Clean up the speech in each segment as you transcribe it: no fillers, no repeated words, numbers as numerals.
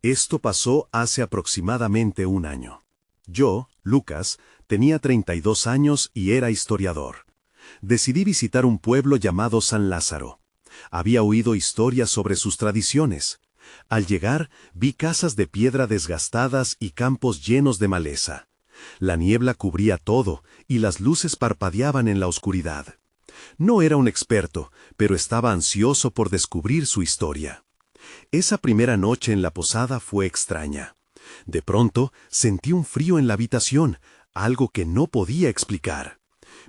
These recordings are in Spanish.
Esto pasó hace aproximadamente un año. Yo, Lucas, tenía 32 años y era historiador. Decidí visitar un pueblo llamado San Lázaro. Había oído historias sobre sus tradiciones. Al llegar, vi casas de piedra desgastadas y campos llenos de maleza. La niebla cubría todo y las luces parpadeaban en la oscuridad. No era un experto, pero estaba ansioso por descubrir su historia. Esa primera noche en la posada fue extraña. De pronto, sentí un frío en la habitación, algo que no podía explicar.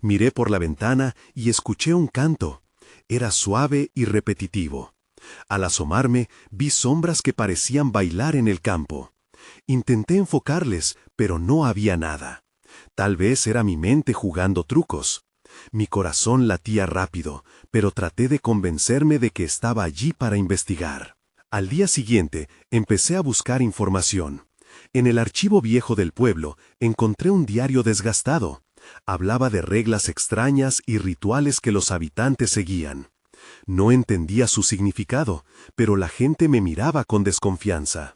Miré por la ventana y escuché un canto. Era suave y repetitivo. Al asomarme, vi sombras que parecían bailar en el campo. Intenté enfocarles, pero no había nada. Tal vez era mi mente jugando trucos. Mi corazón latía rápido, pero traté de convencerme de que estaba allí para investigar. Al día siguiente, empecé a buscar información. En el archivo viejo del pueblo, encontré un diario desgastado. Hablaba de reglas extrañas y rituales que los habitantes seguían. No entendía su significado, pero la gente me miraba con desconfianza.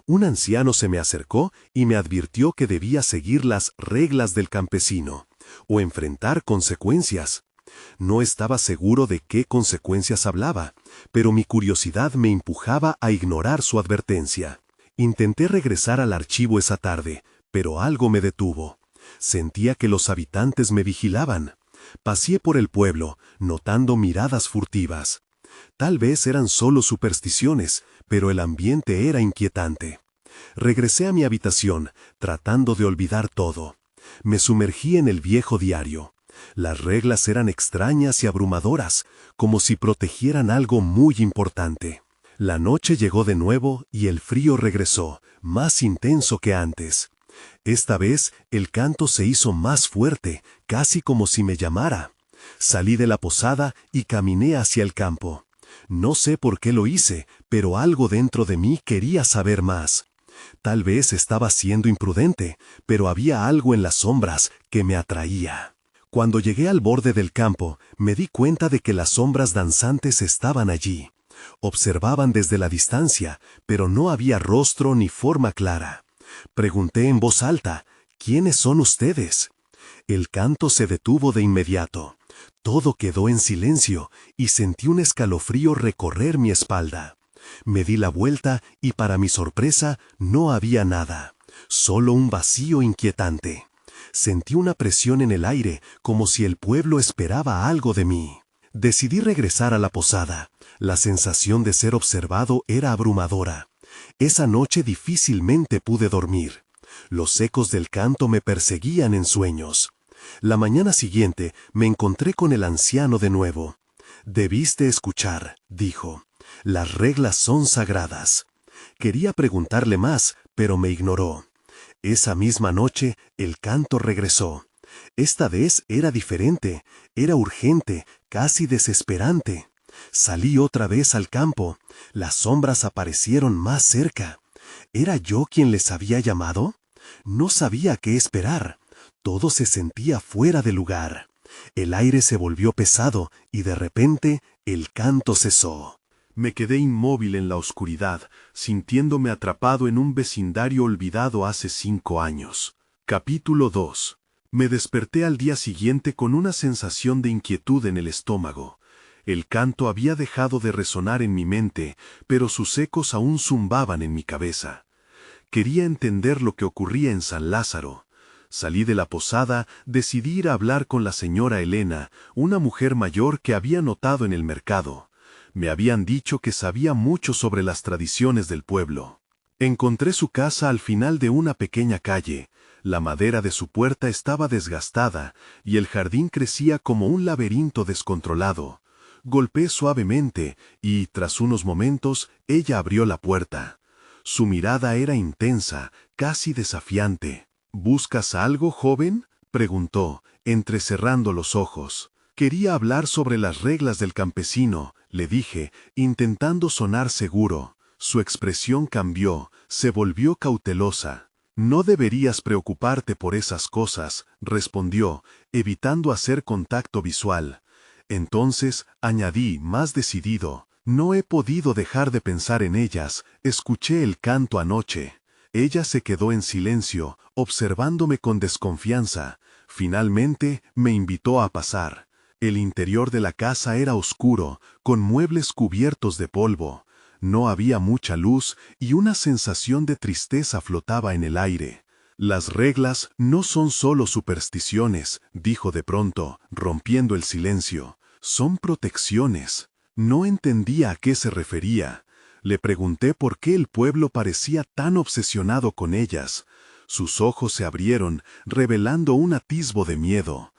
Un anciano se me acercó y me advirtió que debía seguir las reglas del campesino, o enfrentar consecuencias. No estaba seguro de qué consecuencias hablaba, pero mi curiosidad me empujaba a ignorar su advertencia. Intenté regresar al archivo esa tarde, pero algo me detuvo. Sentía que los habitantes me vigilaban. Paseé por el pueblo, notando miradas furtivas. Tal vez eran solo supersticiones, pero el ambiente era inquietante. Regresé a mi habitación, tratando de olvidar todo. Me sumergí en el viejo diario. Las reglas eran extrañas y abrumadoras, como si protegieran algo muy importante. La noche llegó de nuevo y el frío regresó, más intenso que antes. Esta vez el canto se hizo más fuerte, casi como si me llamara. Salí de la posada y caminé hacia el campo. No sé por qué lo hice, pero algo dentro de mí quería saber más. Tal vez estaba siendo imprudente, pero había algo en las sombras que me atraía. Cuando llegué al borde del campo, me di cuenta de que las sombras danzantes estaban allí. Observaban desde la distancia, pero no había rostro ni forma clara. Pregunté en voz alta, ¿quiénes son ustedes? El canto se detuvo de inmediato. Todo quedó en silencio y sentí un escalofrío recorrer mi espalda. Me di la vuelta y para mi sorpresa no había nada, solo un vacío inquietante. Sentí una presión en el aire, como si el pueblo esperaba algo de mí. Decidí regresar a la posada. La sensación de ser observado era abrumadora. Esa noche difícilmente pude dormir. Los ecos del canto me perseguían en sueños. La mañana siguiente me encontré con el anciano de nuevo. «Debiste escuchar», dijo. «Las reglas son sagradas». Quería preguntarle más, pero me ignoró. Esa misma noche, el canto regresó. Esta vez era diferente, era urgente, casi desesperante. Salí otra vez al campo. Las sombras aparecieron más cerca. ¿Era yo quien les había llamado? No sabía qué esperar. Todo se sentía fuera de lugar. El aire se volvió pesado y de repente el canto cesó. Me quedé inmóvil en la oscuridad, sintiéndome atrapado en un vecindario olvidado hace 5 años. Capítulo 2. Me desperté al día siguiente con una sensación de inquietud en el estómago. El canto había dejado de resonar en mi mente, pero sus ecos aún zumbaban en mi cabeza. Quería entender lo que ocurría en San Lázaro. Salí de la posada, decidí ir a hablar con la señora Elena, una mujer mayor que había notado en el mercado. Me habían dicho que sabía mucho sobre las tradiciones del pueblo. Encontré su casa al final de una pequeña calle. La madera de su puerta estaba desgastada y el jardín crecía como un laberinto descontrolado. Golpeé suavemente y, tras unos momentos, ella abrió la puerta. Su mirada era intensa, casi desafiante. «¿Buscas algo, joven?», preguntó, entrecerrando los ojos. «Quería hablar sobre las reglas del campesino», le dije, intentando sonar seguro. Su expresión cambió, se volvió cautelosa. «No deberías preocuparte por esas cosas», respondió, evitando hacer contacto visual. Entonces, añadí, más decidido, No he podido dejar de pensar en ellas. Escuché el canto anoche. Ella se quedó en silencio, observándome con desconfianza. Finalmente, me invitó a pasar. El interior de la casa era oscuro, con muebles cubiertos de polvo. No había mucha luz y una sensación de tristeza flotaba en el aire. Las reglas no son solo supersticiones, dijo de pronto, rompiendo el silencio. Son protecciones. No entendía a qué se refería. Le pregunté por qué el pueblo parecía tan obsesionado con ellas. Sus ojos se abrieron, revelando un atisbo de miedo.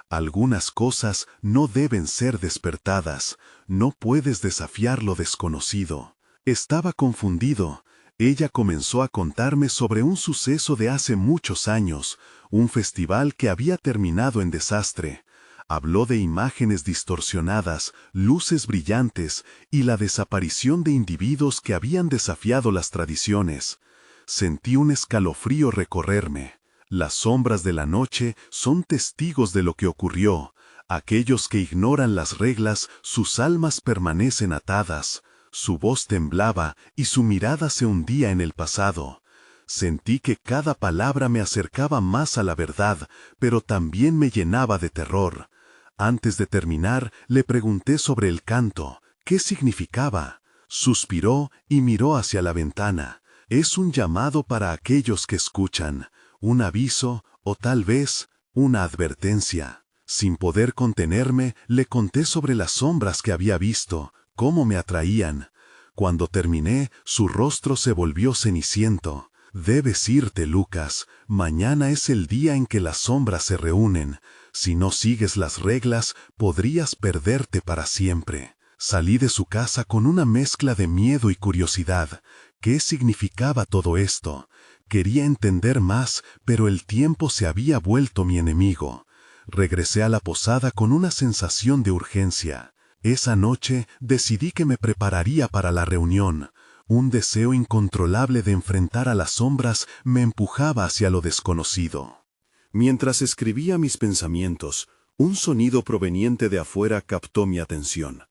Algunas cosas no deben ser despertadas. No puedes desafiar lo desconocido. Estaba confundido. Ella comenzó a contarme sobre un suceso de hace muchos años, un festival que había terminado en desastre. Habló de imágenes distorsionadas, luces brillantes y la desaparición de individuos que habían desafiado las tradiciones. Sentí un escalofrío recorrerme. Las sombras de la noche son testigos de lo que ocurrió. Aquellos que ignoran las reglas, sus almas permanecen atadas. Su voz temblaba y su mirada se hundía en el pasado. Sentí que cada palabra me acercaba más a la verdad, pero también me llenaba de terror. Antes de terminar, le pregunté sobre el canto. ¿Qué significaba? Suspiró y miró hacia la ventana. Es un llamado para aquellos que escuchan, un aviso o tal vez una advertencia. Sin poder contenerme, le conté sobre las sombras que había visto, cómo me atraían. Cuando terminé, su rostro se volvió ceniciento. Debes irte, Lucas. Mañana es el día en que las sombras se reúnen. Si no sigues las reglas, podrías perderte para siempre. Salí de su casa con una mezcla de miedo y curiosidad. ¿Qué significaba todo esto? Quería entender más, pero el tiempo se había vuelto mi enemigo. Regresé a la posada con una sensación de urgencia. Esa noche decidí que me prepararía para la reunión. Un deseo incontrolable de enfrentar a las sombras me empujaba hacia lo desconocido. Mientras escribía mis pensamientos, un sonido proveniente de afuera captó mi atención.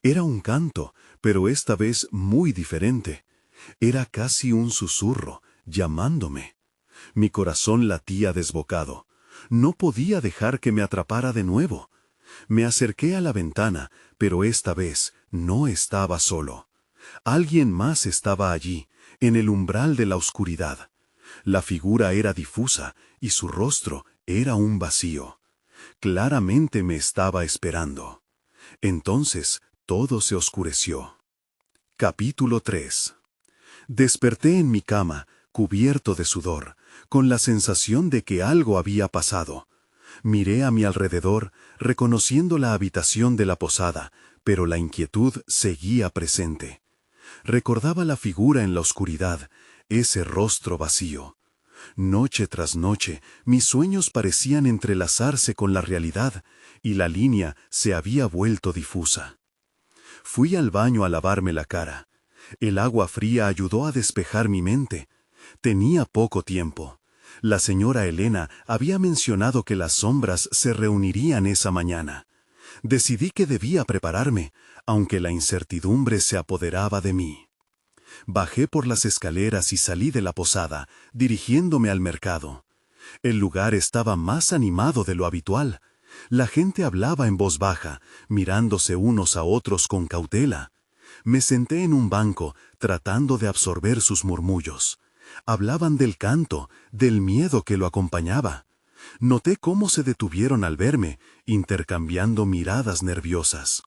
Era un canto, pero esta vez muy diferente. Era casi un susurro, llamándome. Mi corazón latía desbocado. No podía dejar que me atrapara de nuevo. Me acerqué a la ventana, pero esta vez no estaba solo. Alguien más estaba allí, en el umbral de la oscuridad. La figura era difusa y su rostro era un vacío. Claramente me estaba esperando. Entonces todo se oscureció. Capítulo 3. Desperté en mi cama, cubierto de sudor, con la sensación de que algo había pasado. Miré a mi alrededor, reconociendo la habitación de la posada, pero la inquietud seguía presente. Recordaba la figura en la oscuridad, ese rostro vacío. Noche tras noche, mis sueños parecían entrelazarse con la realidad, y la línea se había vuelto difusa. Fui al baño a lavarme la cara. El agua fría ayudó a despejar mi mente. Tenía poco tiempo. La señora Elena había mencionado que las sombras se reunirían esa mañana. Decidí que debía prepararme, aunque la incertidumbre se apoderaba de mí. Bajé por las escaleras y salí de la posada, dirigiéndome al mercado. El lugar estaba más animado de lo habitual. La gente hablaba en voz baja, mirándose unos a otros con cautela. Me senté en un banco, tratando de absorber sus murmullos. Hablaban del canto, del miedo que lo acompañaba. Noté cómo se detuvieron al verme, intercambiando miradas nerviosas.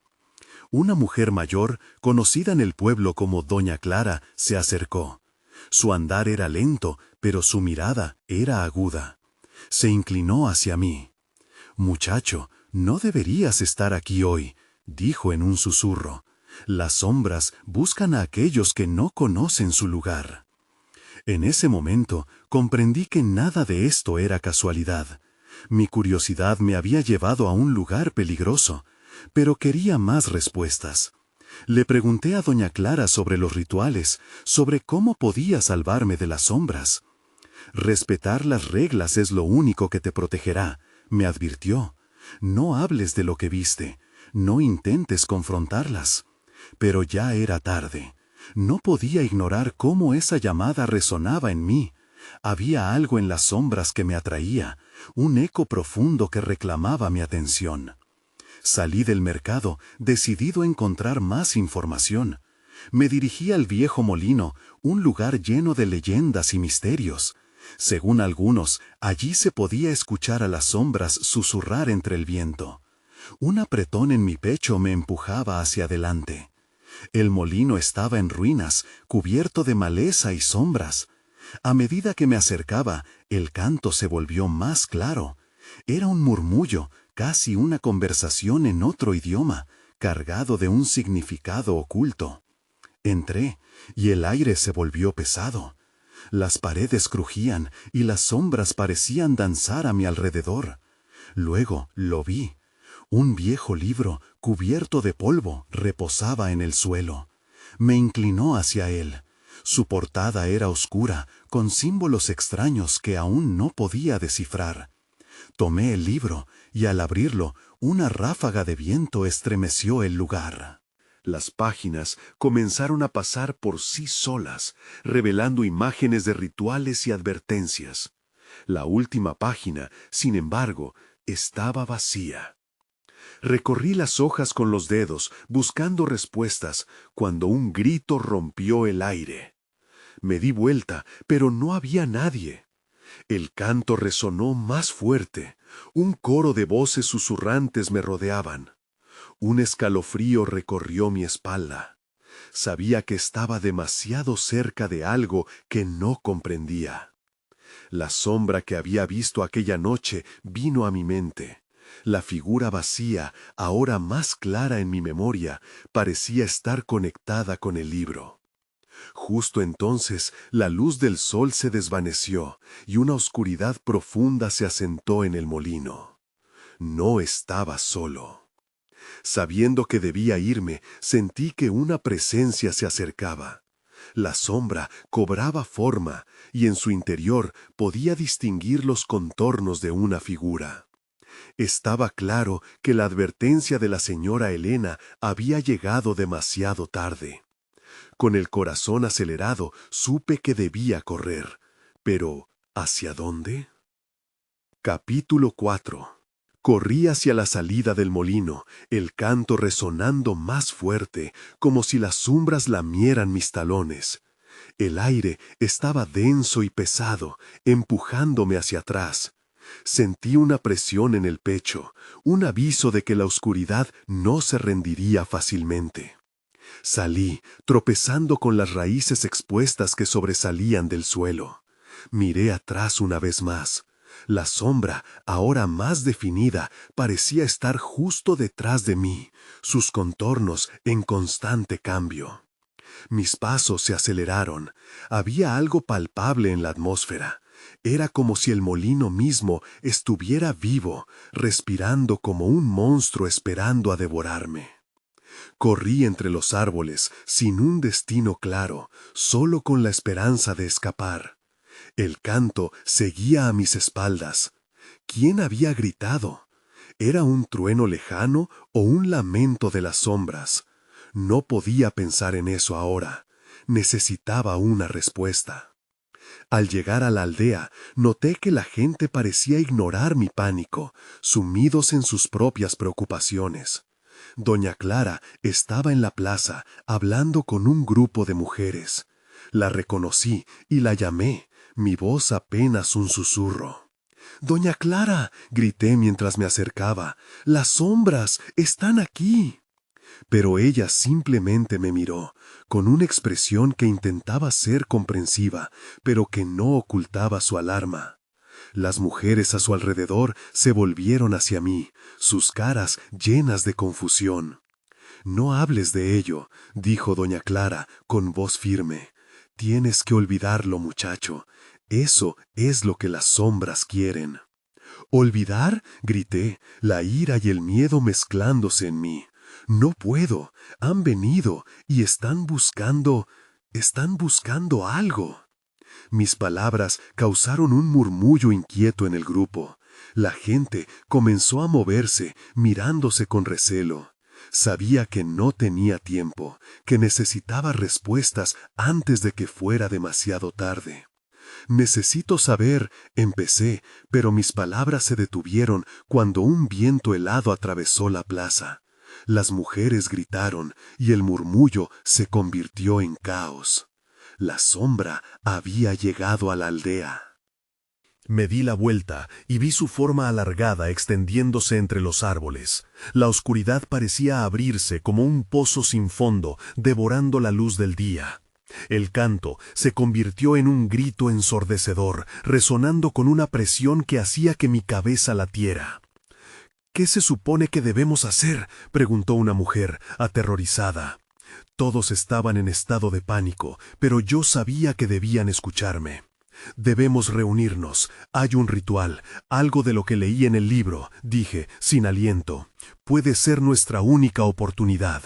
Una mujer mayor, conocida en el pueblo como Doña Clara, se acercó. Su andar era lento, pero su mirada era aguda. Se inclinó hacia mí. «Muchacho, no deberías estar aquí hoy», dijo en un susurro. «Las sombras buscan a aquellos que no conocen su lugar». En ese momento comprendí que nada de esto era casualidad. Mi curiosidad me había llevado a un lugar peligroso, pero quería más respuestas. Le pregunté a Doña Clara sobre los rituales, sobre cómo podía salvarme de las sombras. «Respetar las reglas es lo único que te protegerá», me advirtió. «No hables de lo que viste, no intentes confrontarlas». Pero ya era tarde. No podía ignorar cómo esa llamada resonaba en mí. Había algo en las sombras que me atraía, un eco profundo que reclamaba mi atención. Salí del mercado, decidido a encontrar más información. Me dirigí al viejo molino, un lugar lleno de leyendas y misterios. Según algunos, allí se podía escuchar a las sombras susurrar entre el viento. Un apretón en mi pecho me empujaba hacia adelante. El molino estaba en ruinas, cubierto de maleza y sombras. A medida que me acercaba, el canto se volvió más claro. Era un murmullo, casi una conversación en otro idioma, cargado de un significado oculto. Entré, y el aire se volvió pesado. Las paredes crujían y las sombras parecían danzar a mi alrededor. Luego lo vi. Un viejo libro, cubierto de polvo, reposaba en el suelo. Me inclinó hacia él. Su portada era oscura, con símbolos extraños que aún no podía descifrar. Tomé el libro, y al abrirlo, una ráfaga de viento estremeció el lugar. Las páginas comenzaron a pasar por sí solas, revelando imágenes de rituales y advertencias. La última página, sin embargo, estaba vacía. Recorrí las hojas con los dedos, buscando respuestas, cuando un grito rompió el aire. Me di vuelta, pero no había nadie. El canto resonó más fuerte. Un coro de voces susurrantes me rodeaban. Un escalofrío recorrió mi espalda. Sabía que estaba demasiado cerca de algo que no comprendía. La sombra que había visto aquella noche vino a mi mente. La figura vacía, ahora más clara en mi memoria, parecía estar conectada con el libro. Justo entonces, la luz del sol se desvaneció y una oscuridad profunda se asentó en el molino. No estaba solo. Sabiendo que debía irme, sentí que una presencia se acercaba. La sombra cobraba forma y en su interior podía distinguir los contornos de una figura. Estaba claro que la advertencia de la señora Elena había llegado demasiado tarde. Con el corazón acelerado, supe que debía correr. Pero, ¿hacia dónde? Capítulo 4. Corrí hacia la salida del molino, el canto resonando más fuerte, como si las sombras lamieran mis talones. El aire estaba denso y pesado, empujándome hacia atrás. Sentí una presión en el pecho, un aviso de que la oscuridad no se rendiría fácilmente. Salí, tropezando con las raíces expuestas que sobresalían del suelo. Miré atrás una vez más. La sombra, ahora más definida, parecía estar justo detrás de mí, sus contornos en constante cambio. Mis pasos se aceleraron. Había algo palpable en la atmósfera. Era como si el molino mismo estuviera vivo, respirando como un monstruo esperando a devorarme. Corrí entre los árboles, sin un destino claro, solo con la esperanza de escapar. El canto seguía a mis espaldas. ¿Quién había gritado? ¿Era un trueno lejano o un lamento de las sombras? No podía pensar en eso ahora. Necesitaba una respuesta. Al llegar a la aldea, noté que la gente parecía ignorar mi pánico, sumidos en sus propias preocupaciones. Doña Clara estaba en la plaza, hablando con un grupo de mujeres. La reconocí y la llamé, mi voz apenas un susurro. «¡Doña Clara!», grité mientras me acercaba. «¡Las sombras están aquí!». Pero ella simplemente me miró, con una expresión que intentaba ser comprensiva, pero que no ocultaba su alarma. Las mujeres a su alrededor se volvieron hacia mí, sus caras llenas de confusión. «No hables de ello», dijo doña Clara con voz firme. «Tienes que olvidarlo, muchacho. Eso es lo que las sombras quieren». «¿Olvidar?», grité, la ira y el miedo mezclándose en mí. «No puedo. Han venido y están buscando algo». Mis palabras causaron un murmullo inquieto en el grupo. La gente comenzó a moverse, mirándose con recelo. Sabía que no tenía tiempo, que necesitaba respuestas antes de que fuera demasiado tarde. Necesito saber, empecé, pero mis palabras se detuvieron cuando un viento helado atravesó la plaza. Las mujeres gritaron y el murmullo se convirtió en caos. La sombra había llegado a la aldea. Me di la vuelta y vi su forma alargada extendiéndose entre los árboles. La oscuridad parecía abrirse como un pozo sin fondo, devorando la luz del día. El canto se convirtió en un grito ensordecedor, resonando con una presión que hacía que mi cabeza latiera. «¿Qué se supone que debemos hacer?», preguntó una mujer, aterrorizada. Todos estaban en estado de pánico, pero yo sabía que debían escucharme. «Debemos reunirnos. Hay un ritual, algo de lo que leí en el libro», dije, sin aliento. «Puede ser nuestra única oportunidad».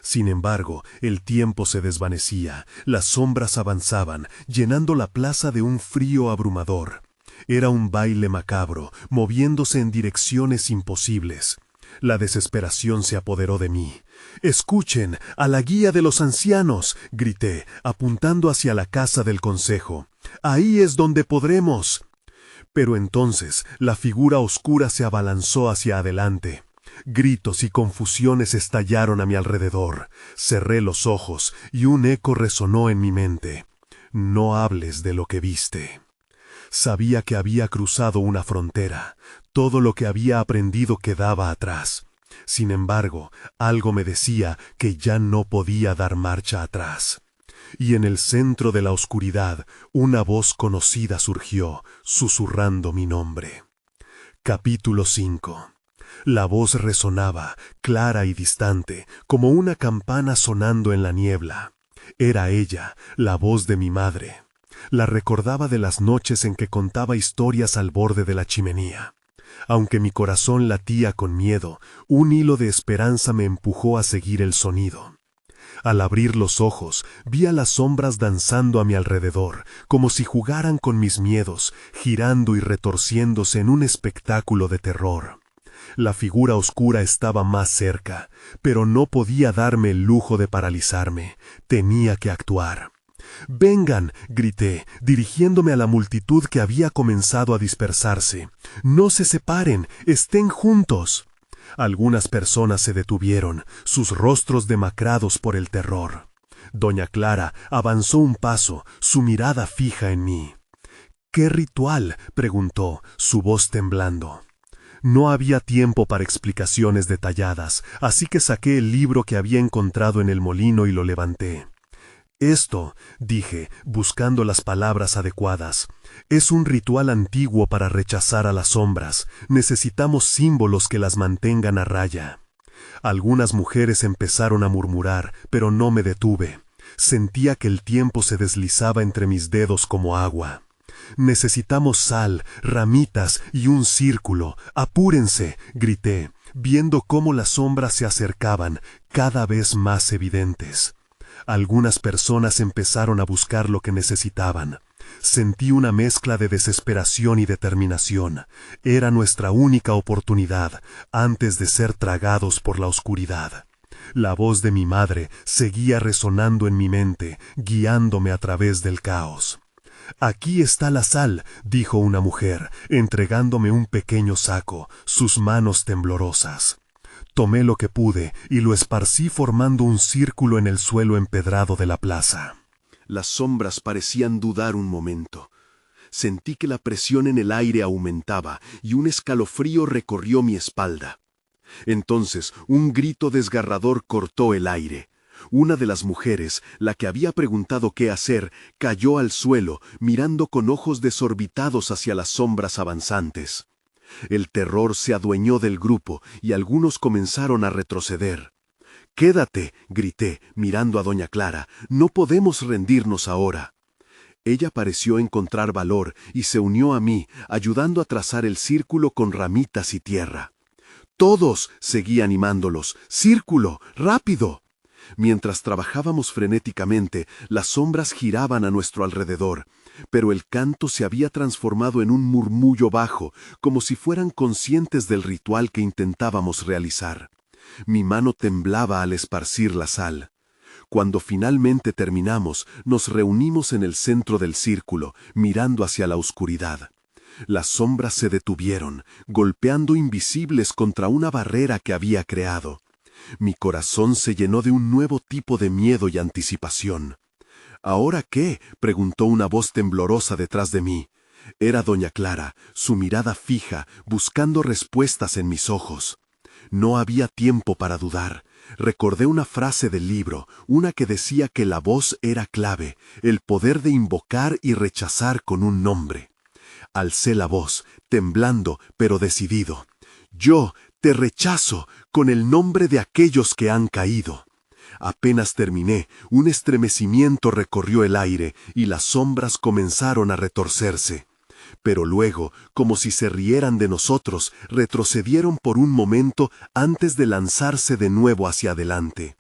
Sin embargo, el tiempo se desvanecía, las sombras avanzaban, llenando la plaza de un frío abrumador. Era un baile macabro, moviéndose en direcciones imposibles. La desesperación se apoderó de mí. «¡Escuchen, a la guía de los ancianos!», grité, apuntando hacia la casa del consejo. «Ahí es donde podremos». Pero entonces la figura oscura se abalanzó hacia adelante. Gritos y confusiones estallaron a mi alrededor. Cerré los ojos y un eco resonó en mi mente. «No hables de lo que viste». Sabía que había cruzado una frontera. Todo lo que había aprendido quedaba atrás. Sin embargo, algo me decía que ya no podía dar marcha atrás. Y en el centro de la oscuridad, una voz conocida surgió, susurrando mi nombre. Capítulo 5. La voz resonaba, clara y distante, como una campana sonando en la niebla. Era ella, la voz de mi madre. La recordaba de las noches en que contaba historias al borde de la chimenea. Aunque mi corazón latía con miedo, un hilo de esperanza me empujó a seguir el sonido. Al abrir los ojos, vi a las sombras danzando a mi alrededor, como si jugaran con mis miedos, girando y retorciéndose en un espectáculo de terror. La figura oscura estaba más cerca, pero no podía darme el lujo de paralizarme. Tenía que actuar. «¡Vengan!», grité, dirigiéndome a la multitud que había comenzado a dispersarse. «¡No se separen! ¡Estén juntos!». Algunas personas se detuvieron, sus rostros demacrados por el terror. Doña Clara avanzó un paso, su mirada fija en mí. «¿Qué ritual?», preguntó, su voz temblando. No había tiempo para explicaciones detalladas, así que saqué el libro que había encontrado en el molino y lo levanté. «Esto», dije, buscando las palabras adecuadas, «es un ritual antiguo para rechazar a las sombras. Necesitamos símbolos que las mantengan a raya». Algunas mujeres empezaron a murmurar, pero no me detuve. Sentía que el tiempo se deslizaba entre mis dedos como agua. «Necesitamos sal, ramitas y un círculo. ¡Apúrense!», grité, viendo cómo las sombras se acercaban, cada vez más evidentes. Algunas personas empezaron a buscar lo que necesitaban. Sentí una mezcla de desesperación y determinación. Era nuestra única oportunidad, antes de ser tragados por la oscuridad. La voz de mi madre seguía resonando en mi mente, guiándome a través del caos. «Aquí está la sal», dijo una mujer, entregándome un pequeño saco, sus manos temblorosas. Tomé lo que pude y lo esparcí formando un círculo en el suelo empedrado de la plaza. Las sombras parecían dudar un momento. Sentí que la presión en el aire aumentaba y un escalofrío recorrió mi espalda. Entonces un grito desgarrador cortó el aire. Una de las mujeres, la que había preguntado qué hacer, cayó al suelo, mirando con ojos desorbitados hacia las sombras avanzantes. El terror se adueñó del grupo y algunos comenzaron a retroceder. «¡Quédate!», grité, mirando a doña Clara. «No podemos rendirnos ahora». Ella pareció encontrar valor y se unió a mí, ayudando a trazar el círculo con ramitas y tierra. «¡Todos!», seguí animándolos. «¡Círculo! ¡Rápido!». Mientras trabajábamos frenéticamente, las sombras giraban a nuestro alrededor, pero el canto se había transformado en un murmullo bajo, como si fueran conscientes del ritual que intentábamos realizar. Mi mano temblaba al esparcir la sal. Cuando finalmente terminamos, nos reunimos en el centro del círculo, mirando hacia la oscuridad. Las sombras se detuvieron, golpeando invisibles contra una barrera que había creado. Mi corazón se llenó de un nuevo tipo de miedo y anticipación. ¿Ahora qué?, preguntó una voz temblorosa detrás de mí. Era doña Clara, su mirada fija, buscando respuestas en mis ojos. No había tiempo para dudar. Recordé una frase del libro, una que decía que la voz era clave, el poder de invocar y rechazar con un nombre. Alcé la voz, temblando, pero decidido. Yo te rechazo con el nombre de aquellos que han caído. Apenas terminé, un estremecimiento recorrió el aire y las sombras comenzaron a retorcerse. Pero luego, como si se rieran de nosotros, retrocedieron por un momento antes de lanzarse de nuevo hacia adelante.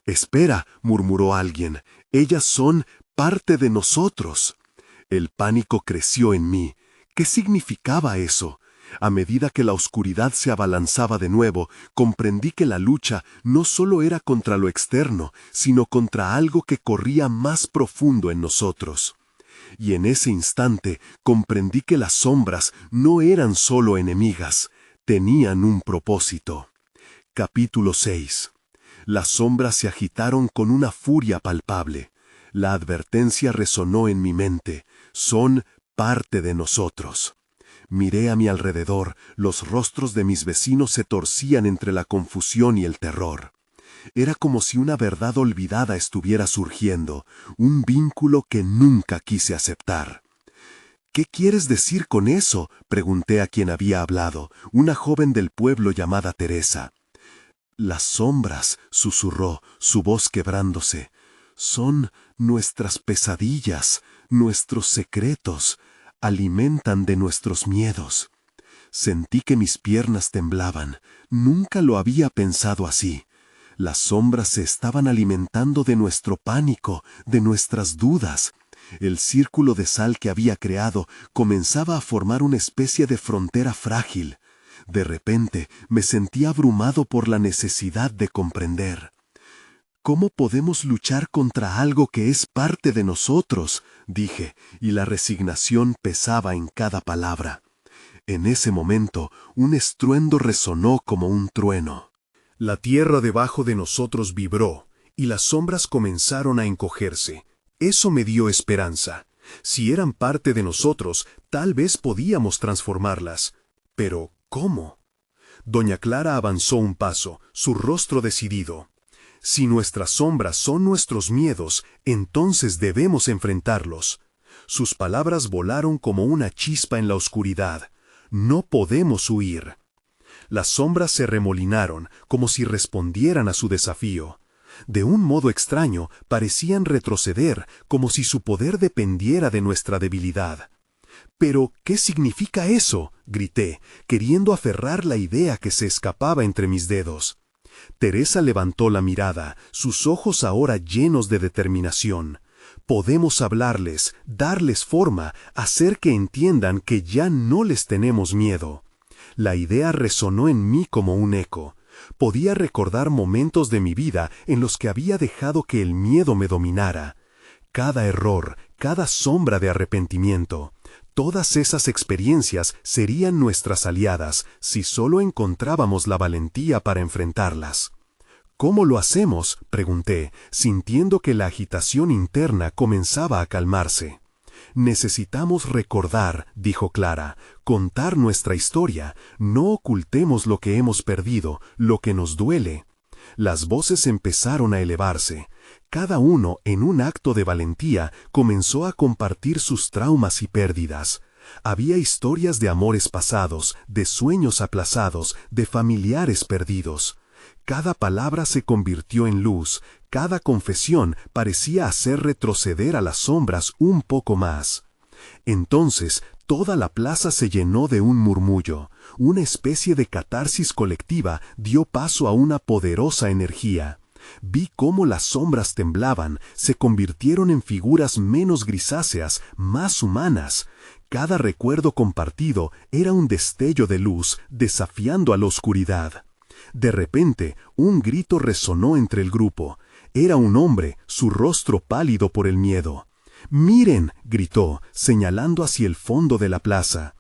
«Espera», murmuró alguien, «ellas son parte de nosotros». El pánico creció en mí. ¿Qué significaba eso? A medida que la oscuridad se abalanzaba de nuevo, comprendí que la lucha no solo era contra lo externo, sino contra algo que corría más profundo en nosotros. Y en ese instante comprendí que las sombras no eran solo enemigas, tenían un propósito. Capítulo 6. Las sombras se agitaron con una furia palpable. La advertencia resonó en mi mente. Son parte de nosotros. Miré a mi alrededor, los rostros de mis vecinos se torcían entre la confusión y el terror. Era como si una verdad olvidada estuviera surgiendo, un vínculo que nunca quise aceptar. «¿Qué quieres decir con eso?», pregunté a quien había hablado, una joven del pueblo llamada Teresa. «Las sombras», susurró, su voz quebrándose, «son nuestras pesadillas, nuestros secretos, alimentan de nuestros miedos». Sentí que mis piernas temblaban. Nunca lo había pensado así. Las sombras se estaban alimentando de nuestro pánico, de nuestras dudas. El círculo de sal que había creado comenzaba a formar una especie de frontera frágil. De repente me sentí abrumado por la necesidad de comprender. «¿Cómo podemos luchar contra algo que es parte de nosotros?», dije, y la resignación pesaba en cada palabra. En ese momento, un estruendo resonó como un trueno. La tierra debajo de nosotros vibró, y las sombras comenzaron a encogerse. Eso me dio esperanza. Si eran parte de nosotros, tal vez podíamos transformarlas. Pero, ¿cómo? Doña Clara avanzó un paso, su rostro decidido. Si nuestras sombras son nuestros miedos, entonces debemos enfrentarlos. Sus palabras volaron como una chispa en la oscuridad. No podemos huir. Las sombras se remolinaron, como si respondieran a su desafío. De un modo extraño, parecían retroceder, como si su poder dependiera de nuestra debilidad. «¿Pero qué significa eso?», grité, queriendo aferrar la idea que se escapaba entre mis dedos. Teresa levantó la mirada, sus ojos ahora llenos de determinación. «Podemos hablarles, darles forma, hacer que entiendan que ya no les tenemos miedo». La idea resonó en mí como un eco. Podía recordar momentos de mi vida en los que había dejado que el miedo me dominara. Cada error, cada sombra de arrepentimiento, todas esas experiencias serían nuestras aliadas si solo encontrábamos la valentía para enfrentarlas. «¿Cómo lo hacemos?», pregunté, sintiendo que la agitación interna comenzaba a calmarse. «Necesitamos recordar», dijo Clara, «contar nuestra historia. No ocultemos lo que hemos perdido, lo que nos duele». Las voces empezaron a elevarse. Cada uno, en un acto de valentía, comenzó a compartir sus traumas y pérdidas. Había historias de amores pasados, de sueños aplazados, de familiares perdidos. Cada palabra se convirtió en luz, cada confesión parecía hacer retroceder a las sombras un poco más. Entonces, toda la plaza se llenó de un murmullo. Una especie de catarsis colectiva dio paso a una poderosa energía. Vi cómo las sombras temblaban, se convirtieron en figuras menos grisáceas, más humanas. Cada recuerdo compartido era un destello de luz, desafiando a la oscuridad. De repente, un grito resonó entre el grupo. Era un hombre, su rostro pálido por el miedo. «¡Miren!», gritó, señalando hacia el fondo de la plaza.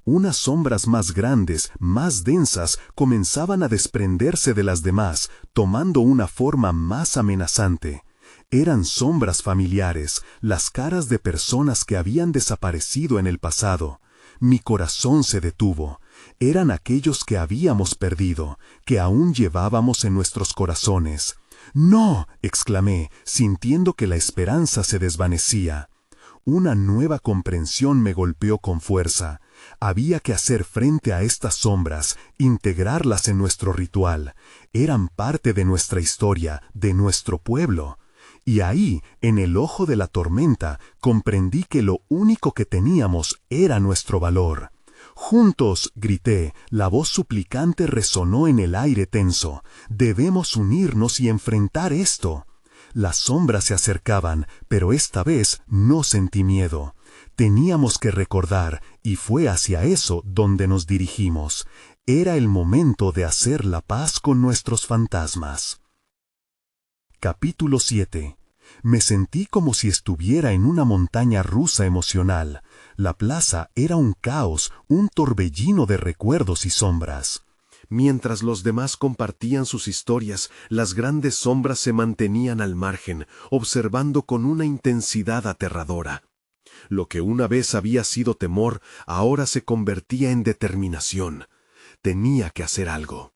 Unas sombras más grandes, más densas, comenzaban a desprenderse de las demás, tomando una forma más amenazante. Eran sombras familiares, las caras de personas que habían desaparecido en el pasado. Mi corazón se detuvo. Eran aquellos que habíamos perdido, que aún llevábamos en nuestros corazones. «¡No!», exclamé, sintiendo que la esperanza se desvanecía. Una nueva comprensión me golpeó con fuerza. Había que hacer frente a estas sombras, integrarlas en nuestro ritual. Eran parte de nuestra historia, de nuestro pueblo. Y ahí, en el ojo de la tormenta, comprendí que lo único que teníamos era nuestro valor. «¡Juntos!», grité, la voz suplicante resonó en el aire tenso. «Debemos unirnos y enfrentar esto». Las sombras se acercaban, pero esta vez no sentí miedo. Teníamos que recordar, y fue hacia eso donde nos dirigimos. Era el momento de hacer la paz con nuestros fantasmas. Capítulo 7. Me sentí como si estuviera en una montaña rusa emocional. La plaza era un caos, un torbellino de recuerdos y sombras. Mientras los demás compartían sus historias, las grandes sombras se mantenían al margen, observando con una intensidad aterradora. Lo que una vez había sido temor, ahora se convertía en determinación. Tenía que hacer algo.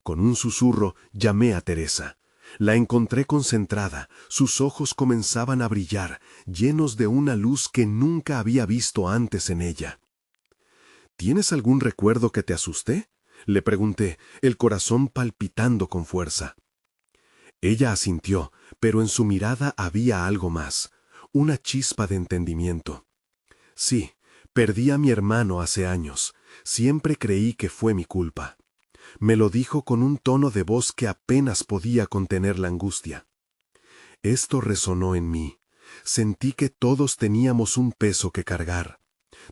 Con un susurro llamé a Teresa. La encontré concentrada, sus ojos comenzaban a brillar, llenos de una luz que nunca había visto antes en ella. ¿Tienes algún recuerdo que te asuste?, le pregunté, el corazón palpitando con fuerza. Ella asintió, pero en su mirada había algo más, una chispa de entendimiento. Sí, perdí a mi hermano hace años. Siempre creí que fue mi culpa. Me lo dijo con un tono de voz que apenas podía contener la angustia. Esto resonó en mí. Sentí que todos teníamos un peso que cargar.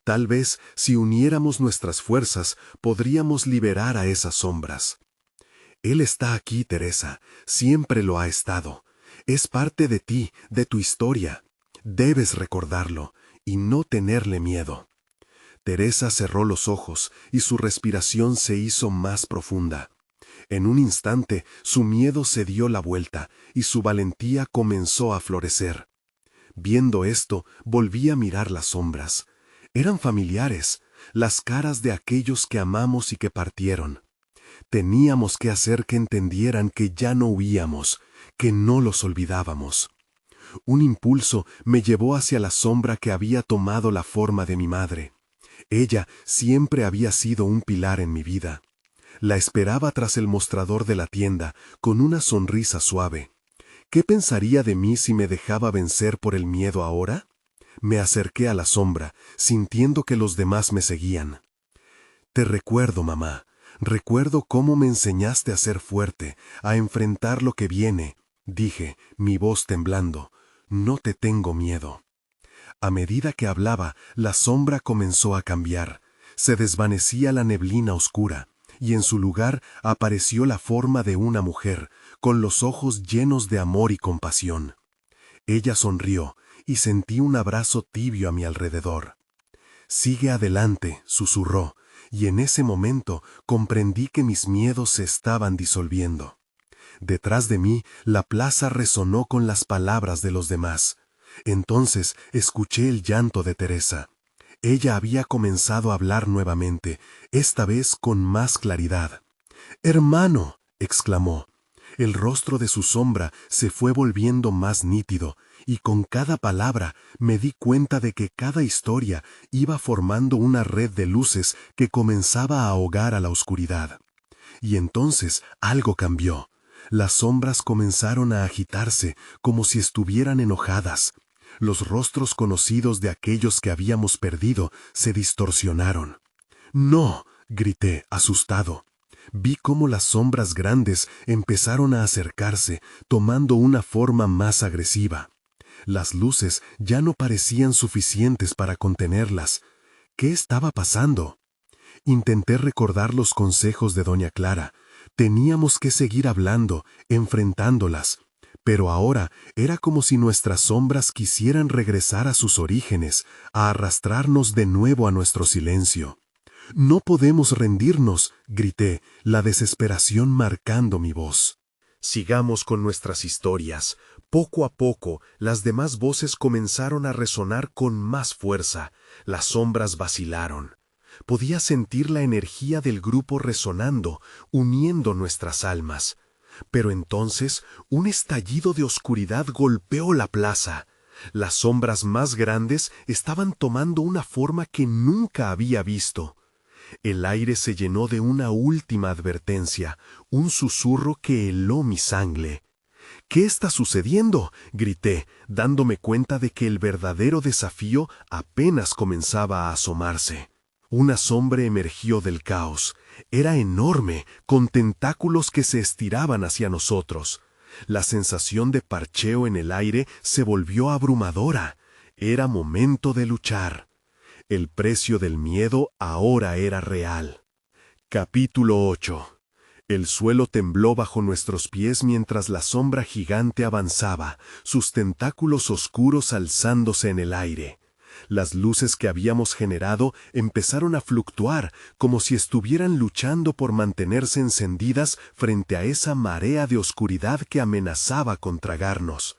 Tal vez, si uniéramos nuestras fuerzas, podríamos liberar a esas sombras. Él está aquí, Teresa. Siempre lo ha estado. Es parte de ti, de tu historia. Debes recordarlo y no tenerle miedo. Teresa cerró los ojos y su respiración se hizo más profunda. En un instante, su miedo se dio la vuelta y su valentía comenzó a florecer. Viendo esto, volví a mirar las sombras. Eran familiares, las caras de aquellos que amamos y que partieron. Teníamos que hacer que entendieran que ya no huíamos, que no los olvidábamos. Un impulso me llevó hacia la sombra que había tomado la forma de mi madre. Ella siempre había sido un pilar en mi vida. La esperaba tras el mostrador de la tienda, con una sonrisa suave. ¿Qué pensaría de mí si me dejaba vencer por el miedo ahora? Me acerqué a la sombra, sintiendo que los demás me seguían. «Te recuerdo, mamá. Recuerdo cómo me enseñaste a ser fuerte, a enfrentar lo que viene», dije, mi voz temblando. «No te tengo miedo». A medida que hablaba, la sombra comenzó a cambiar. Se desvanecía la neblina oscura, y en su lugar apareció la forma de una mujer, con los ojos llenos de amor y compasión. Ella sonrió, y sentí un abrazo tibio a mi alrededor. «Sigue adelante», susurró, y en ese momento comprendí que mis miedos se estaban disolviendo. Detrás de mí, la plaza resonó con las palabras de los demás. Entonces escuché el llanto de Teresa. Ella había comenzado a hablar nuevamente, esta vez con más claridad. «¡Hermano!», exclamó. El rostro de su sombra se fue volviendo más nítido, y con cada palabra me di cuenta de que cada historia iba formando una red de luces que comenzaba a ahogar a la oscuridad. Y entonces algo cambió. Las sombras comenzaron a agitarse como si estuvieran enojadas. Los rostros conocidos de aquellos que habíamos perdido se distorsionaron. «¡No!», grité, asustado. Vi cómo las sombras grandes empezaron a acercarse, tomando una forma más agresiva. Las luces ya no parecían suficientes para contenerlas. ¿Qué estaba pasando? Intenté recordar los consejos de doña Clara, Teníamos que seguir hablando, enfrentándolas. Pero ahora era como si nuestras sombras quisieran regresar a sus orígenes, a arrastrarnos de nuevo a nuestro silencio. «No podemos rendirnos», grité, la desesperación marcando mi voz. Sigamos con nuestras historias. Poco a poco, las demás voces comenzaron a resonar con más fuerza. Las sombras vacilaron. Podía sentir la energía del grupo resonando, uniendo nuestras almas. Pero entonces, un estallido de oscuridad golpeó la plaza. Las sombras más grandes estaban tomando una forma que nunca había visto. El aire se llenó de una última advertencia, un susurro que heló mi sangre. «¿Qué está sucediendo?», grité, dándome cuenta de que el verdadero desafío apenas comenzaba a asomarse. Una sombra emergió del caos. Era enorme, con tentáculos que se estiraban hacia nosotros. La sensación de parcheo en el aire se volvió abrumadora. Era momento de luchar. El precio del miedo ahora era real. Capítulo 8. El suelo tembló bajo nuestros pies mientras la sombra gigante avanzaba, sus tentáculos oscuros alzándose en el aire. Las luces que habíamos generado empezaron a fluctuar, como si estuvieran luchando por mantenerse encendidas frente a esa marea de oscuridad que amenazaba con tragarnos.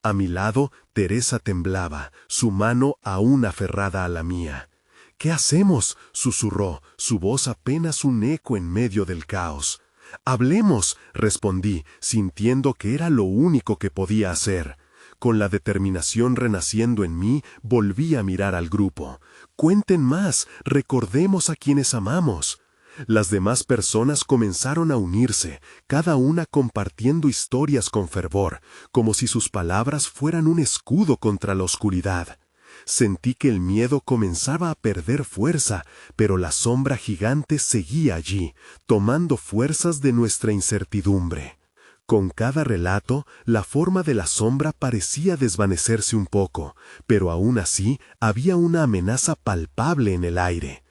A mi lado, Teresa temblaba, su mano aún aferrada a la mía. «¿Qué hacemos?», susurró, su voz apenas un eco en medio del caos. «Hablemos», respondí, sintiendo que era lo único que podía hacer. Con la determinación renaciendo en mí, volví a mirar al grupo. «Cuenten más, recordemos a quienes amamos». Las demás personas comenzaron a unirse, cada una compartiendo historias con fervor, como si sus palabras fueran un escudo contra la oscuridad. Sentí que el miedo comenzaba a perder fuerza, pero la sombra gigante seguía allí, tomando fuerzas de nuestra incertidumbre. Con cada relato, la forma de la sombra parecía desvanecerse un poco, pero aún así había una amenaza palpable en el aire.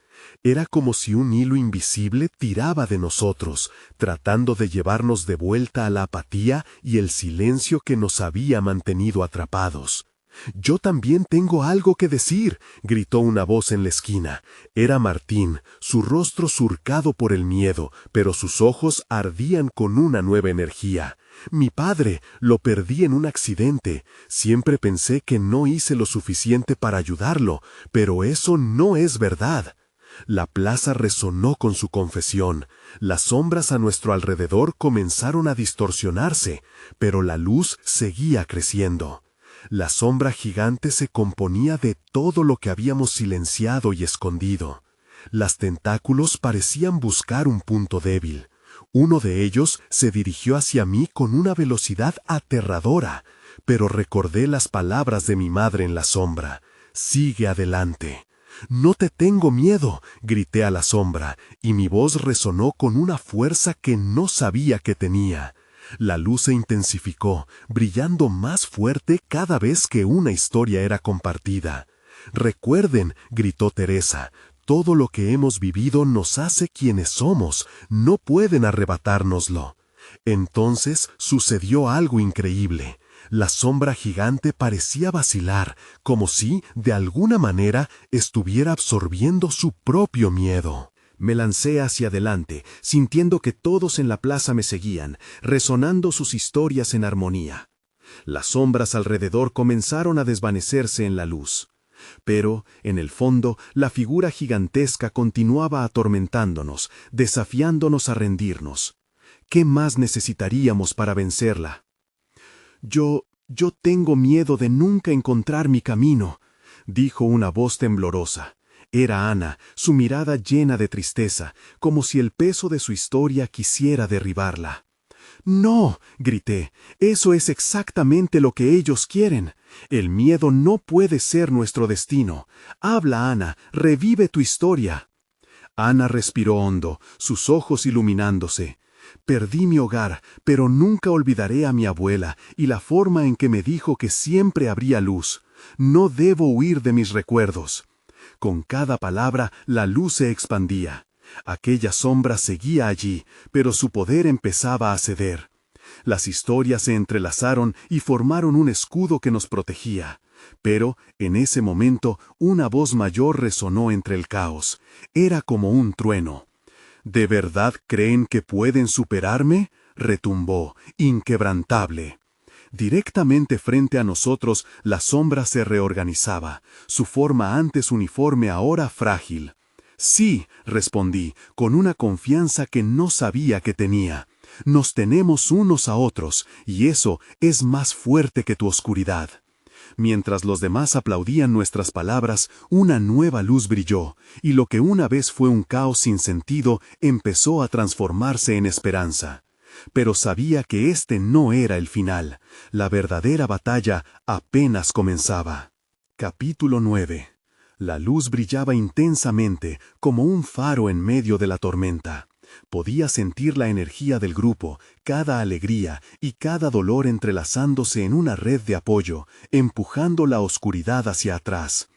Era como si un hilo invisible tiraba de nosotros, tratando de llevarnos de vuelta a la apatía y el silencio que nos había mantenido atrapados. «Yo también tengo algo que decir», gritó una voz en la esquina. Era Martín, su rostro surcado por el miedo, pero sus ojos ardían con una nueva energía. «Mi padre, lo perdí en un accidente. Siempre pensé que no hice lo suficiente para ayudarlo, pero eso no es verdad». La plaza resonó con su confesión. Las sombras a nuestro alrededor comenzaron a distorsionarse, pero la luz seguía creciendo. La sombra gigante se componía de todo lo que habíamos silenciado y escondido. Las tentáculos parecían buscar un punto débil. Uno de ellos se dirigió hacia mí con una velocidad aterradora, pero recordé las palabras de mi madre en la sombra. «Sigue adelante». «No te tengo miedo», grité a la sombra, y mi voz resonó con una fuerza que no sabía que tenía. La luz se intensificó, brillando más fuerte cada vez que una historia era compartida. «Recuerden», gritó Teresa, «todo lo que hemos vivido nos hace quienes somos, no pueden arrebatárnoslo». Entonces sucedió algo increíble. La sombra gigante parecía vacilar, como si, de alguna manera, estuviera absorbiendo su propio miedo. Me lancé hacia adelante, sintiendo que todos en la plaza me seguían, resonando sus historias en armonía. Las sombras alrededor comenzaron a desvanecerse en la luz. Pero, en el fondo, la figura gigantesca continuaba atormentándonos, desafiándonos a rendirnos. ¿Qué más necesitaríamos para vencerla? Yo tengo miedo de nunca encontrar mi camino», dijo una voz temblorosa. Era Ana, su mirada llena de tristeza, como si el peso de su historia quisiera derribarla. «No», grité, «eso es exactamente lo que ellos quieren. El miedo no puede ser nuestro destino. Habla, Ana, revive tu historia». Ana respiró hondo, sus ojos iluminándose. «Perdí mi hogar, pero nunca olvidaré a mi abuela y la forma en que me dijo que siempre habría luz. No debo huir de mis recuerdos». Con cada palabra, la luz se expandía. Aquella sombra seguía allí, pero su poder empezaba a ceder. Las historias se entrelazaron y formaron un escudo que nos protegía. Pero, en ese momento, una voz mayor resonó entre el caos. Era como un trueno. ¿De verdad creen que pueden superarme?, retumbó, inquebrantable. Directamente frente a nosotros, la sombra se reorganizaba, su forma antes uniforme ahora frágil. Sí, respondí, con una confianza que no sabía que tenía. Nos tenemos unos a otros, y eso es más fuerte que tu oscuridad. Mientras los demás aplaudían nuestras palabras, una nueva luz brilló, y lo que una vez fue un caos sin sentido empezó a transformarse en esperanza. Pero sabía que este no era el final. La verdadera batalla apenas comenzaba. Capítulo 9. La luz brillaba intensamente, como un faro en medio de la tormenta. Podía sentir la energía del grupo, cada alegría y cada dolor entrelazándose en una red de apoyo, empujando la oscuridad hacia atrás.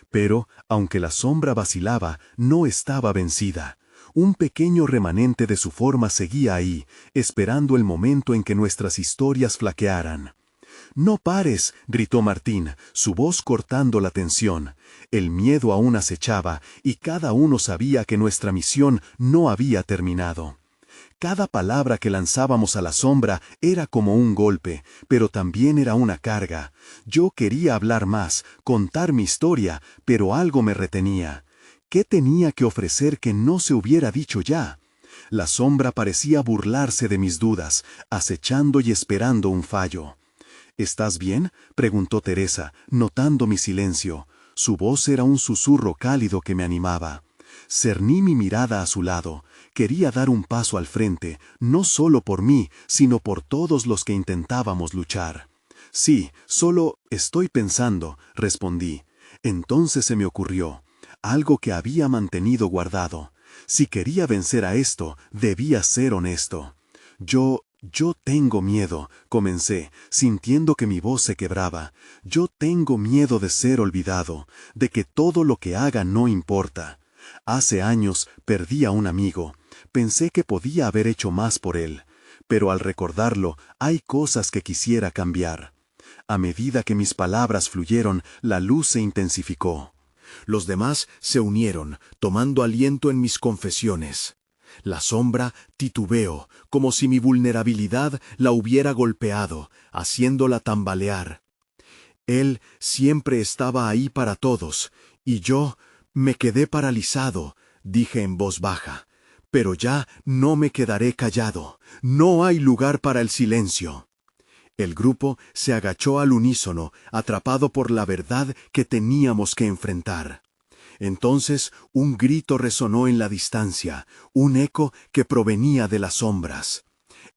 Pero, aunque la sombra vacilaba, no estaba vencida. Un pequeño remanente de su forma seguía ahí, esperando el momento en que nuestras historias flaquearan. «¡No pares!», gritó Martín, su voz cortando la tensión. El miedo aún acechaba, y cada uno sabía que nuestra misión no había terminado. Cada palabra que lanzábamos a la sombra era como un golpe, pero también era una carga. Yo quería hablar más, contar mi historia, pero algo me retenía. ¿Qué tenía que ofrecer que no se hubiera dicho ya? La sombra parecía burlarse de mis dudas, acechando y esperando un fallo. «¿Estás bien?», preguntó Teresa, notando mi silencio. Su voz era un susurro cálido que me animaba. Cerní mi mirada a su lado. Quería dar un paso al frente, no solo por mí, sino por todos los que intentábamos luchar. «Sí, solo estoy pensando», respondí. Entonces se me ocurrió. Algo que había mantenido guardado. Si quería vencer a esto, debía ser honesto. Yo tengo miedo», comencé, sintiendo que mi voz se quebraba. «Yo tengo miedo de ser olvidado, de que todo lo que haga no importa. Hace años perdí a un amigo. Pensé que podía haber hecho más por él. Pero al recordarlo, hay cosas que quisiera cambiar». A medida que mis palabras fluyeron, la luz se intensificó. Los demás se unieron, tomando aliento en mis confesiones. La sombra titubeó, como si mi vulnerabilidad la hubiera golpeado, haciéndola tambalear. Él siempre estaba ahí para todos, y yo me quedé paralizado, dije en voz baja. Pero ya no me quedaré callado, no hay lugar para el silencio. El grupo se agachó al unísono, atrapado por la verdad que teníamos que enfrentar. Entonces un grito resonó en la distancia, un eco que provenía de las sombras.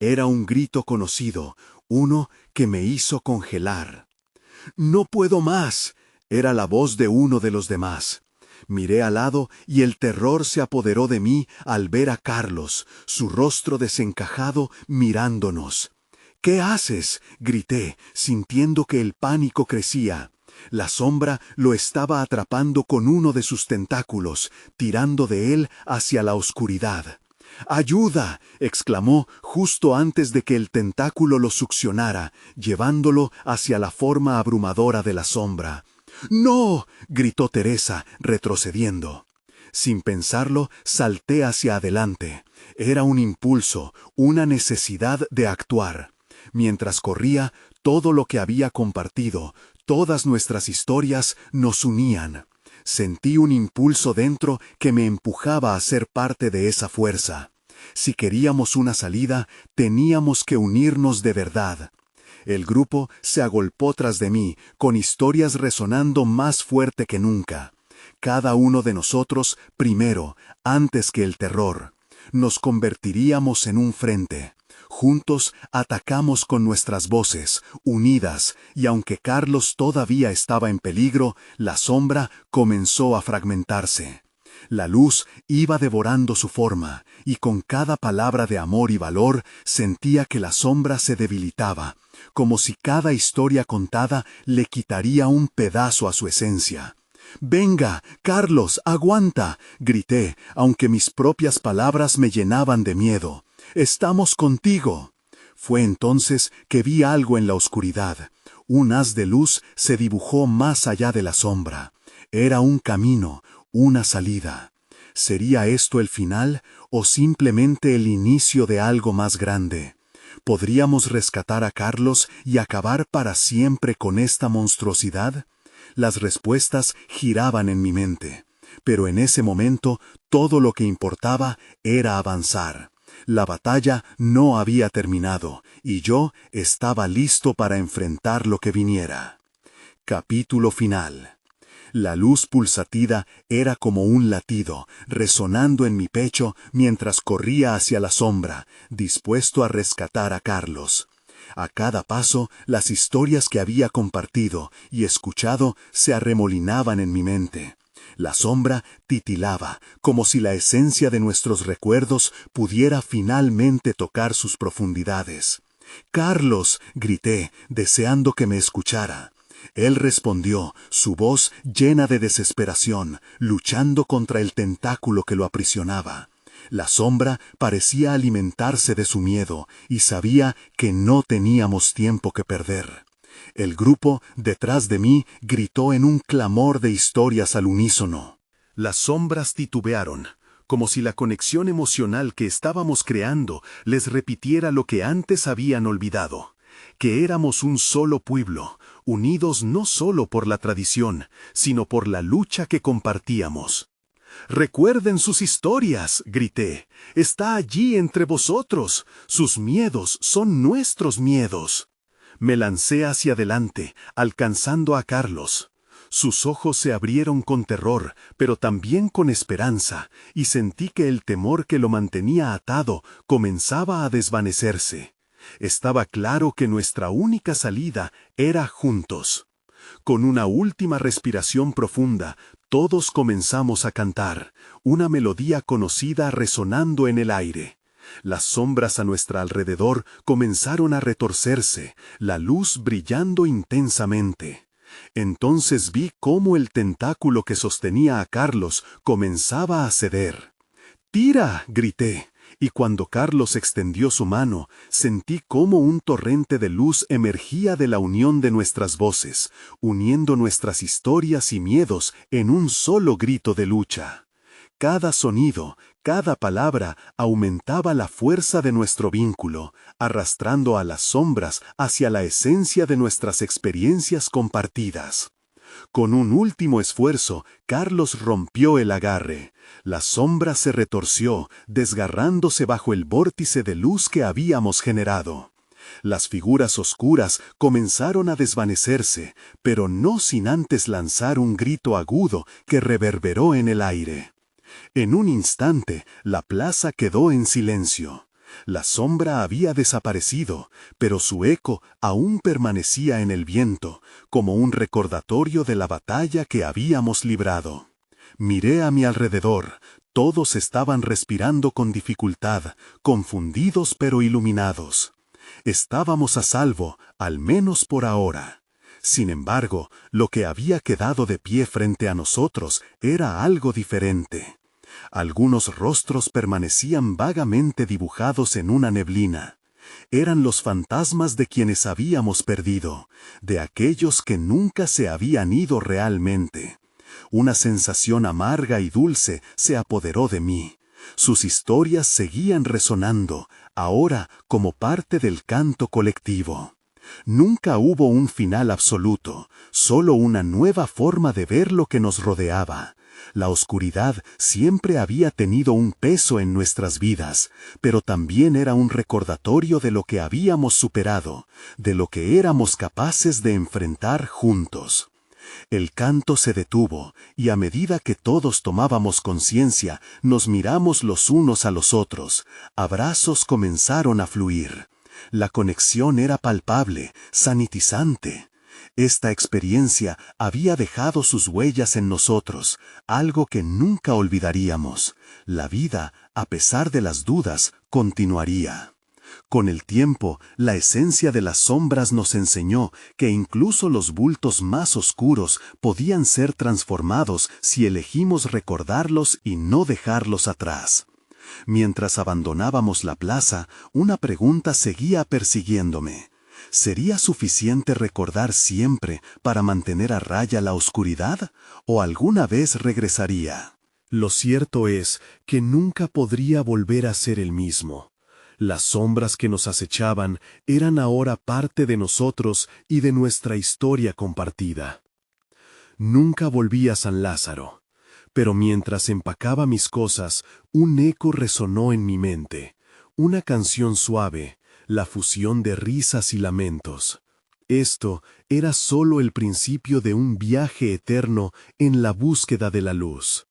Era un grito conocido, uno que me hizo congelar. «¡No puedo más!», era la voz de uno de los demás. Miré al lado y el terror se apoderó de mí al ver a Carlos, su rostro desencajado, mirándonos. «¿Qué haces?», grité, sintiendo que el pánico crecía. La sombra lo estaba atrapando con uno de sus tentáculos, tirando de él hacia la oscuridad. «¡Ayuda!», exclamó justo antes de que el tentáculo lo succionara, llevándolo hacia la forma abrumadora de la sombra. «¡No!», gritó Teresa, retrocediendo. Sin pensarlo, salté hacia adelante. Era un impulso, una necesidad de actuar. Mientras corría, todo lo que había compartido, todas nuestras historias nos unían. Sentí un impulso dentro que me empujaba a ser parte de esa fuerza. Si queríamos una salida, teníamos que unirnos de verdad. El grupo se agolpó tras de mí, con historias resonando más fuerte que nunca. Cada uno de nosotros, primero, antes que el terror. Nos convertiríamos en un frente. Juntos atacamos con nuestras voces, unidas, y aunque Carlos todavía estaba en peligro, la sombra comenzó a fragmentarse. La luz iba devorando su forma, y con cada palabra de amor y valor sentía que la sombra se debilitaba, como si cada historia contada le quitaría un pedazo a su esencia. «Venga, Carlos, aguanta», grité, aunque mis propias palabras me llenaban de miedo. «Estamos contigo». Fue entonces que vi algo en la oscuridad. Un haz de luz se dibujó más allá de la sombra. Era un camino, una salida. ¿Sería esto el final o simplemente el inicio de algo más grande? ¿Podríamos rescatar a Carlos y acabar para siempre con esta monstruosidad? Las respuestas giraban en mi mente, pero en ese momento todo lo que importaba era avanzar. La batalla no había terminado y yo estaba listo para enfrentar lo que viniera. Capítulo final. La luz pulsativa era como un latido, resonando en mi pecho mientras corría hacia la sombra, dispuesto a rescatar a Carlos. A cada paso, las historias que había compartido y escuchado se arremolinaban en mi mente. La sombra titilaba, como si la esencia de nuestros recuerdos pudiera finalmente tocar sus profundidades. «¡Carlos!», grité, deseando que me escuchara. Él respondió, su voz llena de desesperación, luchando contra el tentáculo que lo aprisionaba. La sombra parecía alimentarse de su miedo y sabía que no teníamos tiempo que perder. El grupo, detrás de mí, gritó en un clamor de historias al unísono. Las sombras titubearon, como si la conexión emocional que estábamos creando les repitiera lo que antes habían olvidado, que éramos un solo pueblo, unidos no solo por la tradición, sino por la lucha que compartíamos. «Recuerden sus historias», grité. «Está allí entre vosotros. Sus miedos son nuestros miedos». Me lancé hacia adelante, alcanzando a Carlos. Sus ojos se abrieron con terror, pero también con esperanza, y sentí que el temor que lo mantenía atado comenzaba a desvanecerse. Estaba claro que nuestra única salida era juntos. Con una última respiración profunda, todos comenzamos a cantar, una melodía conocida resonando en el aire. Las sombras a nuestro alrededor comenzaron a retorcerse, la luz brillando intensamente. Entonces vi cómo el tentáculo que sostenía a Carlos comenzaba a ceder. «¡Tira!», grité. Y cuando Carlos extendió su mano, sentí cómo un torrente de luz emergía de la unión de nuestras voces, uniendo nuestras historias y miedos en un solo grito de lucha. Cada sonido, cada palabra aumentaba la fuerza de nuestro vínculo, arrastrando a las sombras hacia la esencia de nuestras experiencias compartidas. Con un último esfuerzo, Carlos rompió el agarre. La sombra se retorció, desgarrándose bajo el vórtice de luz que habíamos generado. Las figuras oscuras comenzaron a desvanecerse, pero no sin antes lanzar un grito agudo que reverberó en el aire. En un instante, la plaza quedó en silencio. La sombra había desaparecido, pero su eco aún permanecía en el viento, como un recordatorio de la batalla que habíamos librado. Miré a mi alrededor. Todos estaban respirando con dificultad, confundidos pero iluminados. Estábamos a salvo, al menos por ahora. Sin embargo, lo que había quedado de pie frente a nosotros era algo diferente. Algunos rostros permanecían vagamente dibujados en una neblina. Eran los fantasmas de quienes habíamos perdido, de aquellos que nunca se habían ido realmente. Una sensación amarga y dulce se apoderó de mí. Sus historias seguían resonando, ahora como parte del canto colectivo. Nunca hubo un final absoluto, solo una nueva forma de ver lo que nos rodeaba. La oscuridad siempre había tenido un peso en nuestras vidas, pero también era un recordatorio de lo que habíamos superado, de lo que éramos capaces de enfrentar juntos. El canto se detuvo, y a medida que todos tomábamos conciencia, nos miramos los unos a los otros. Abrazos comenzaron a fluir. La conexión era palpable, sanitizante. Esta experiencia había dejado sus huellas en nosotros, algo que nunca olvidaríamos. La vida, a pesar de las dudas, continuaría. Con el tiempo, la esencia de las sombras nos enseñó que incluso los bultos más oscuros podían ser transformados si elegimos recordarlos y no dejarlos atrás. Mientras abandonábamos la plaza, una pregunta seguía persiguiéndome. ¿Sería suficiente recordar siempre para mantener a raya la oscuridad? ¿O alguna vez regresaría? Lo cierto es que nunca podría volver a ser el mismo. Las sombras que nos acechaban eran ahora parte de nosotros y de nuestra historia compartida. Nunca volví a San Lázaro, pero mientras empacaba mis cosas, un eco resonó en mi mente, una canción suave, la fusión de risas y lamentos. Esto era solo el principio de un viaje eterno en la búsqueda de la luz.